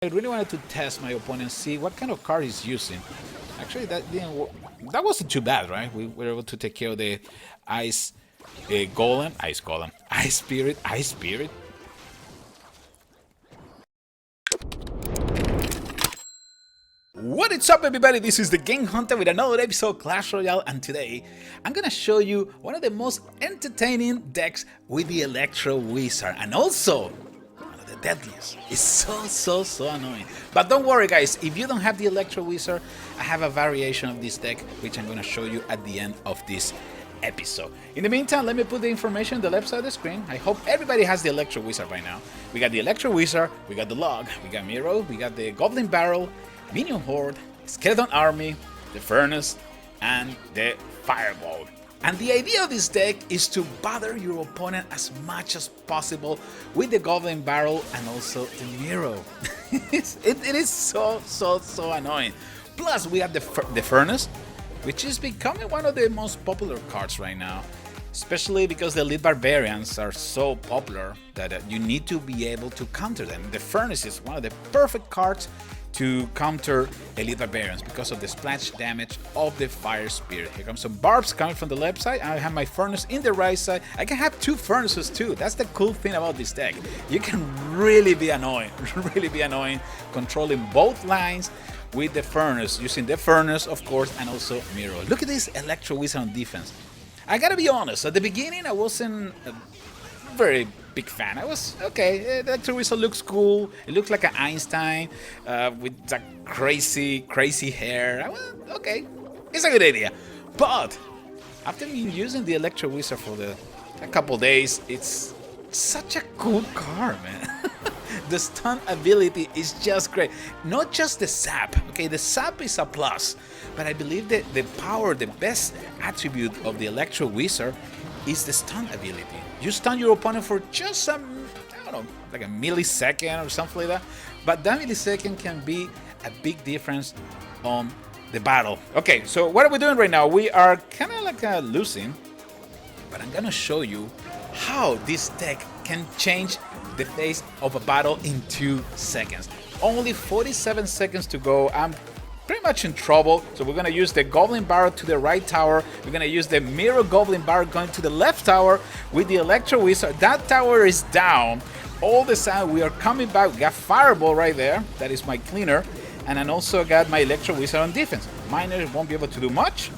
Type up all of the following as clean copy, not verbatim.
I really wanted to test my opponent, see what kind of card he's using. Actually, that wasn't too bad, right? We were able to take care of the ice ice spirit. What is up, everybody? This is the TheGameHuntah with another episode of Clash Royale, and today I'm gonna show you one of the most entertaining decks with the Electro Wizard, and also one of the deadliest. It's so annoying. But don't worry, guys, if you don't have the Electro Wizard, I have a variation of this deck which I'm gonna show you at the end of this episode. In the meantime, let me put the information on the left side of the screen. I hope everybody has the Electro Wizard by now. We got the Electro Wizard, we got the log, we got Miro, we got the Golbin Barrel, Minion Horde, Skeleton Army, the Furnace, and the Fireball. And the idea of this deck is to bother your opponent as much as possible with the Golbin Barrel and also the Miro. it is so annoying. Plus, we have the Furnace, which is becoming one of the most popular cards right now, especially because the Elite Barbarians are so popular that you need to be able to counter them. The Furnace is one of the perfect cards to counter Elite Barbarians because of the splash damage of the Fire Spirit. Here comes some barbs coming from the left side. I have my Furnace in the right side. I can have two Furnaces too. That's the cool thing about this deck. You can really be annoying, controlling both lines with the Furnace, using the Furnace, of course, and also Miro. Look at this Electro Wizard on defense. I gotta be honest, at the beginning I wasn't a very big fan. I was, okay, Electro Wizard looks cool. It looks like an Einstein with that crazy hair. Okay, it's a good idea. But after using the Electro Wizard for a couple days, it's such a cool card, man. The stun ability is just great. Not just the sap, okay, the sap is a plus, but I believe that the best attribute of the Electro Wizard is the stun ability. You stun your opponent for just some, I don't know, like a millisecond or something like that, but that millisecond can be a big difference on the battle. Okay, so what are we doing right now? We are kind of like losing, but I'm gonna show you how this deck can change the face of a battle in 2 seconds. Only 47 seconds to go. I'm pretty much in trouble, so we're gonna use the Golbin Barrel to the right tower. We're gonna use the Miro Golbin Barrel going to the left tower with the Electro Wizard. That tower is down. All the time we are coming back. We got Fireball right there. That is my cleaner, and I also got my Electro Wizard on defense. Miner won't be able to do much.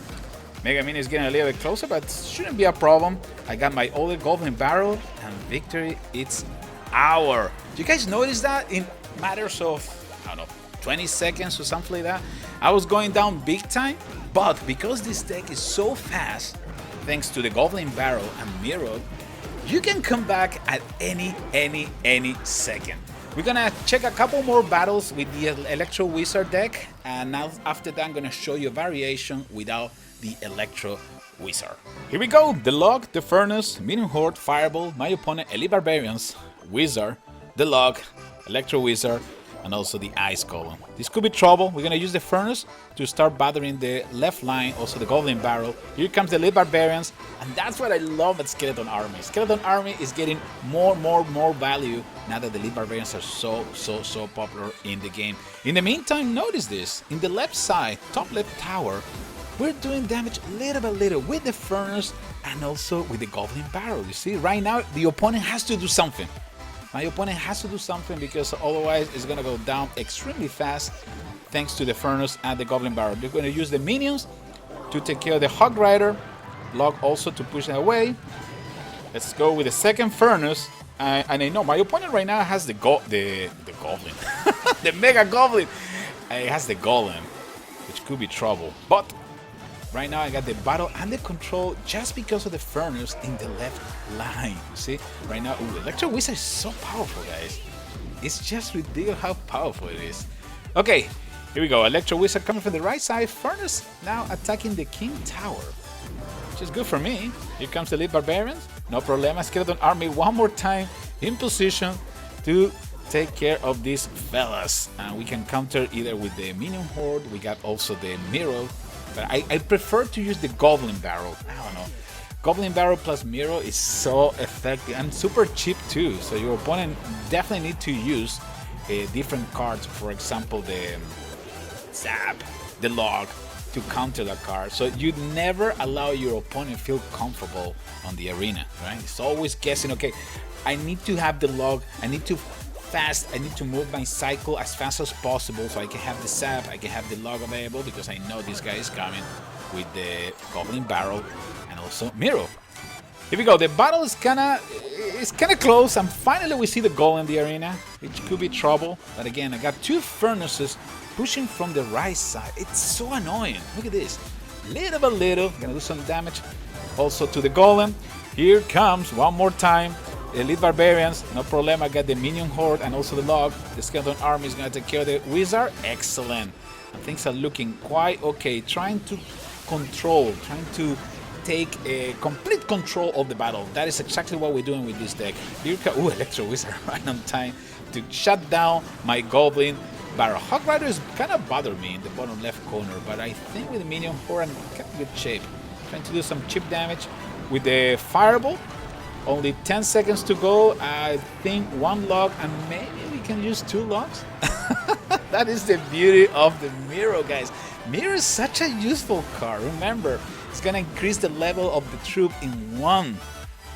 Mega Minion is getting a little bit closer, but shouldn't be a problem. I got my other Golbin Barrel, and victory, it's our. Do you guys notice that in matters of, I don't know, 20 seconds or something like that? I was going down big time, but because this deck is so fast, thanks to the Golbin Barrel and Miro, you can come back at any second. We're gonna check a couple more battles with the Electro Wizard deck, and now after that I'm gonna show you a variation without the Electro Wizard. Here we go, the log, the Furnace, Minion Horde, Fireball, my opponent Elite Barbarians, Wizard, the log, Electro Wizard, and also the Ice Golem. This could be trouble. We're gonna use the Furnace to start bothering the left line, also the Golbin Barrel. Here comes the Elite Barbarians, and that's what I love at Skeleton Army. Skeleton Army is getting more value now that the Elite Barbarians are so popular in the game. In the meantime, notice this. In the left side, top left tower, we're doing damage little by little with the Furnace and also with the Golbin Barrel. You see, right now the opponent has to do something. My opponent has to do something because otherwise it's gonna go down extremely fast thanks to the Furnace and the Golbin Barrel. They're gonna use the minions to take care of the Hog Rider, log also to push it away. Let's go with the second Furnace. And I know my opponent right now has the Goblin, the Mega Goblin. It has the Golem, which could be trouble. But right now I got the battle and the control just because of the Furnace in the left line. You see? Right now, ooh, Electro Wizard is so powerful, guys. It's just ridiculous how powerful it is. Okay, here we go. Electro Wizard coming from the right side. Furnace now attacking the King Tower, which is good for me. Here comes the Elite Barbarians. No problema. Skeleton Army one more time in position to take care of these fellas. And we can counter either with the Minion Horde. We got also the Miro. But I prefer to use the Golbin Barrel. I don't know. Golbin Barrel plus Miro is so effective and super cheap too. So your opponent definitely need to use different cards, for example, the zap, the log, to counter the card. So you never allow your opponent feel comfortable on the arena, right? It's always guessing, okay, I need to have the log, I need to move my cycle as fast as possible so I can have the zap, I can have the log available because I know this guy is coming with the Golbin Barrel and also Miro. Here we go, the battle is kinda close, and finally we see the goal in the arena, which could be trouble. But again, I got two furnaces pushing from the right side. It's so annoying. Look at this. Little by little, gonna do some damage also to the golem. Here comes one more time. Elite Barbarians, no problem. I got the Minion horde and also the log. The skeleton army is gonna take care of the wizard. Excellent. And things are looking quite okay. Trying to take a complete control of the battle. That is exactly what we're doing with this deck. Ooh, Electro Wizard right on time to shut down my Golbin Barrel. Hog Riders kind of bother me in the bottom left corner, but I think with the Minion horde, I'm in kind of good shape. Trying to do some chip damage with the Fireball. Only 10 seconds to go. I think one log, and maybe we can use two logs. That is the beauty of the Miro, guys. Miro is such a useful card. Remember, it's gonna increase the level of the troop in one.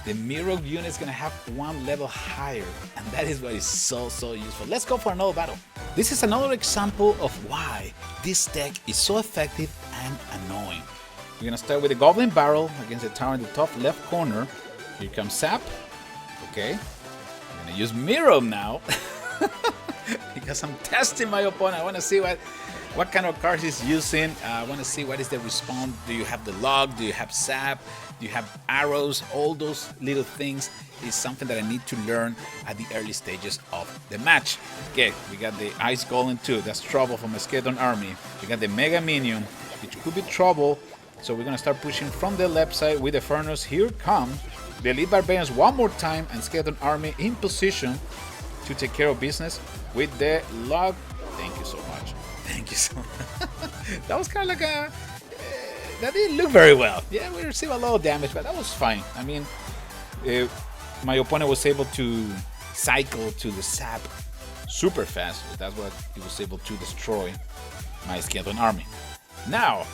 The Miro unit is gonna have one level higher, and that is what is so useful. Let's go for another battle. This is another example of why this deck is so effective and annoying. We're gonna start with the Golbin Barrel against the tower in the top left corner. Here comes Sap. Okay, I'm gonna use Miro now because I'm testing my opponent. I want to see what kind of cards he's using. I want to see what is the response. Do you have the log? Do you have sap? Do you have arrows? All those little things is something that I need to learn at the early stages of the match. Okay, we got the Ice Golem too. That's trouble from a skeleton army. We got the Mega Minion, which could be trouble. So we're gonna start pushing from the left side with the Furnace. Here come the Elite Barbarians one more time, and skeleton army in position to take care of business with the log. Thank you so much. Thank you so much. That was kind of like a... that didn't look very well. Yeah, we received a lot of damage, but that was fine. I mean, my opponent was able to cycle to the sap super fast. That's what he was able to destroy my skeleton army. Now,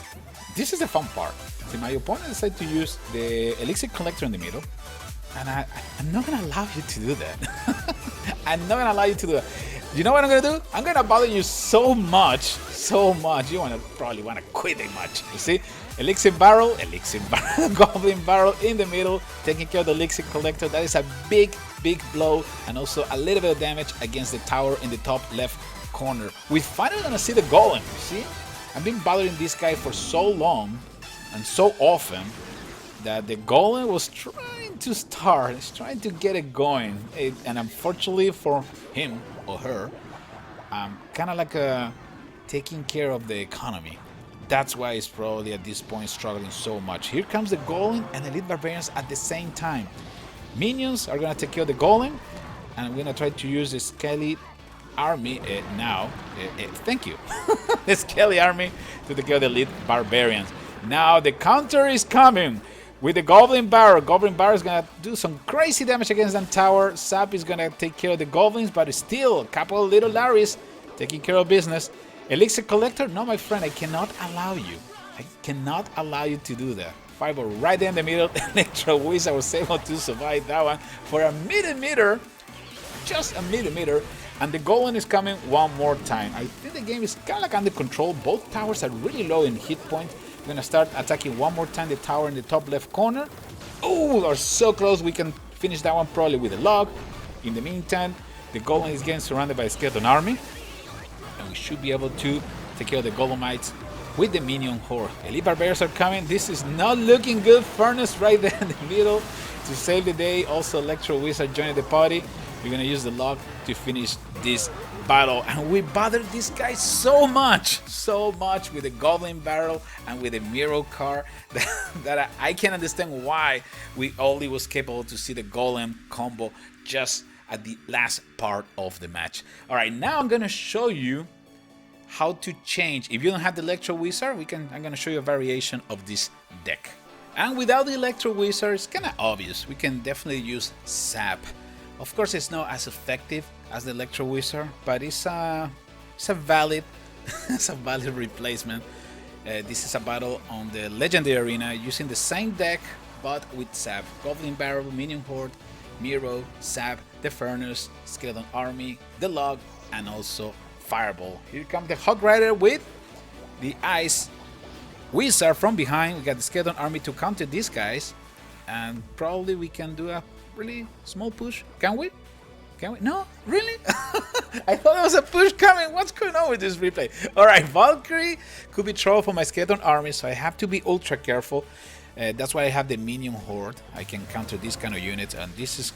this is the fun part. See, my opponent decided to use the Elixir Collector in the middle, and I'm not going to allow you to do that. I'm not going to allow you to do that. You know what I'm going to do? I'm going to bother you so much, you probably want to quit the match. You see? Elixir Barrel, Golbin Barrel in the middle, taking care of the Elixir Collector. That is a big blow, and also a little bit of damage against the tower in the top left corner. We're finally going to see the Golem, you see? I've been bothering this guy for so long and so often that the Golem was trying to start, he's trying to get it going. And unfortunately for him or her, I'm kind of like taking care of the economy. That's why he's probably at this point struggling so much. Here comes the Golem and Elite Barbarians at the same time. Minions are going to take care of the Golem, and I'm going to try to use the Skelly army now. Thank you. The Skelly army to take care of the Elite Barbarians. Now the counter is coming with the Golbin Barrel. Golbin Barrel is going to do some crazy damage against that tower. Sap is going to take care of the Goblins, but still a couple of little Larrys taking care of business. Elixir Collector? No, my friend, I cannot allow you. I cannot allow you to do that. Fireball right there in the middle. Electro Wizard was able to survive that one for a millimeter. Just a millimeter. And the Golem is coming one more time. I think the game is kind of like under control. Both towers are really low in hit point. We're going to start attacking one more time the tower in the top left corner. Oh, we're so close. We can finish that one probably with a log. In the meantime, the Golem is getting surrounded by a skeleton army. And we should be able to take care of the Golemites with the Minion horde. Elite Barbarians are coming. This is not looking good. Furnace right there in the middle to save the day. Also, Electro Wizard joining the party. We're going to use the log to finish this battle. And we bothered this guy so much with the Golbin Barrel and with the Miro card that I can't understand why we only was capable to see the Golem combo just at the last part of the match. All right, now I'm going to show you how to change. If you don't have the Electro Wizard, I'm going to show you a variation of this deck. And without the Electro Wizard, it's kind of obvious. We can definitely use Sap. Of course, it's not as effective as the Electro Wizard, but it's a valid it's a valid replacement. This is a battle on the Legendary Arena using the same deck but with Sap, Golbin Barrel, Minion Horde, Miro, Sap, the Furnace, Skeleton Army, the Log, and also Fireball. Here comes the Hog Rider with the Ice Wizard from behind. We got the Skeleton Army to counter these guys, and probably we can do a really small push. Can we? Can we? No? Really? I thought there was a push coming. What's going on with this replay? Alright, Valkyrie could be trouble for my Skeleton Army, so I have to be ultra careful. That's why I have the Minion Horde. I can counter these kind of units, and this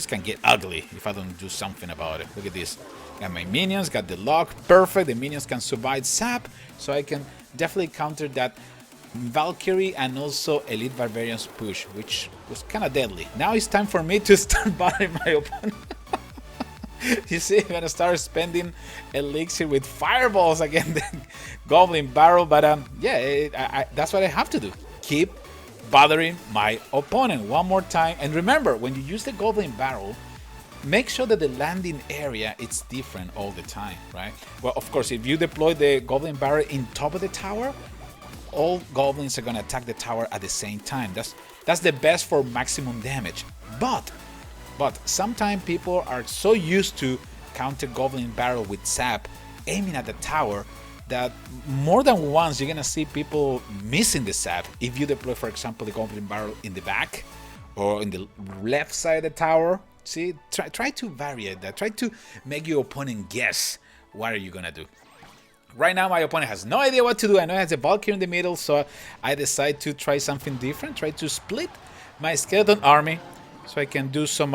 can get ugly if I don't do something about it. Look at this. Got my minions, got the Log, perfect. The minions can survive Sap, so I can definitely counter that Valkyrie and also Elite Barbarians push, which was kind of deadly. Now it's time for me to start battling my opponent. You see, I'm gonna start spending elixir with fireballs again, the Golbin Barrel, but yeah, that's what I have to do. Keep bothering my opponent one more time. And remember, when you use the Golbin Barrel, make sure that the landing area is different all the time, right? Well, of course, if you deploy the Golbin Barrel in top of the tower, all goblins are gonna attack the tower at the same time. That's the best for maximum damage. But sometimes people are so used to counter Golbin Barrel with Sap aiming at the tower that more than once you're gonna see people missing the Sap if you deploy, for example, the Golbin Barrel in the back or in the left side of the tower. See, try to vary that. Try to make your opponent guess what are you gonna do. Right now, my opponent has no idea what to do. I know he has a Valkyrie in the middle, so I decide to try something different. Try to split my Skeleton Army so I can do some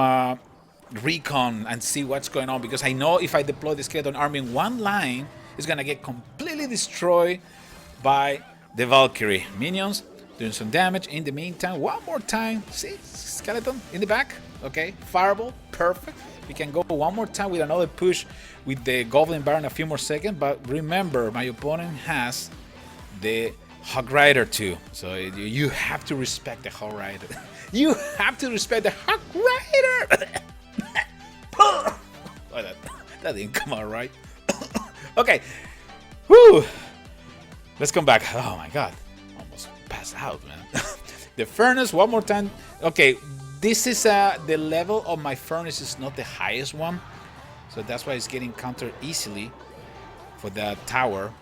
recon and see what's going on. Because I know if I deploy the Skeleton Army in one line, it's gonna get completely destroyed by the Valkyrie. Minions doing some damage. In the meantime, one more time. See, Skeleton in the back. Okay, Fireball, perfect. We can go one more time with another push with the Golbin Barrel in a few more seconds. But remember, my opponent has the Hog Rider too. So you have to respect the Hog Rider. You have to respect the Hog Rider. Oh, that didn't come out right. Okay. Whew. Let's come back. Oh my god. Almost passed out, man. The Furnace, one more time. Okay. This is the level of my Furnace is not the highest one, so that's why it's getting countered easily for the tower.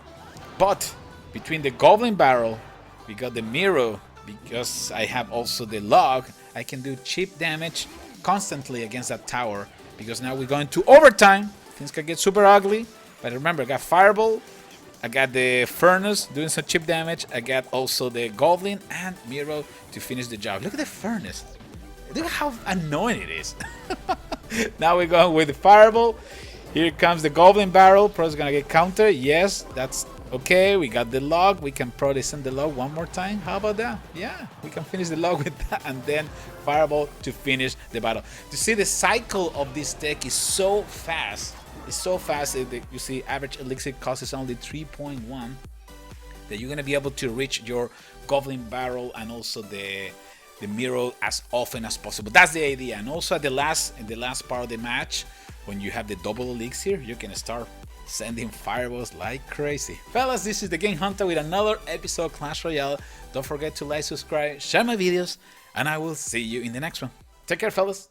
But between the Golbin Barrel, we got the Miro, because I have also the Log, I can do cheap damage constantly against that tower, because now we're going to overtime. Things can get super ugly, but remember, I got Fireball, I got the Furnace doing some cheap damage, I got also the Golbin and Miro to finish the job. Look at the Furnace. Look how annoying it is. Now we're going with the Fireball. Here comes the Golbin Barrel. Probably gonna get counter. Yes, that's okay. We got the Log. We can probably send the Log one more time. How about that? Yeah, we can finish the Log with that, and then Fireball to finish the battle. To see the cycle of this deck is so fast. It's so fast. You see, average elixir cost is only 3.1. That you're gonna be able to reach your Golbin Barrel and also the Miro as often as possible. That's the idea. And also in the last part of the match, when you have the double elixir, you can start sending fireballs like crazy. Fellas, this is the TheGameHuntah with another episode of Clash Royale. Don't forget to like, subscribe, share my videos, and I will see you in the next one. Take care, fellas.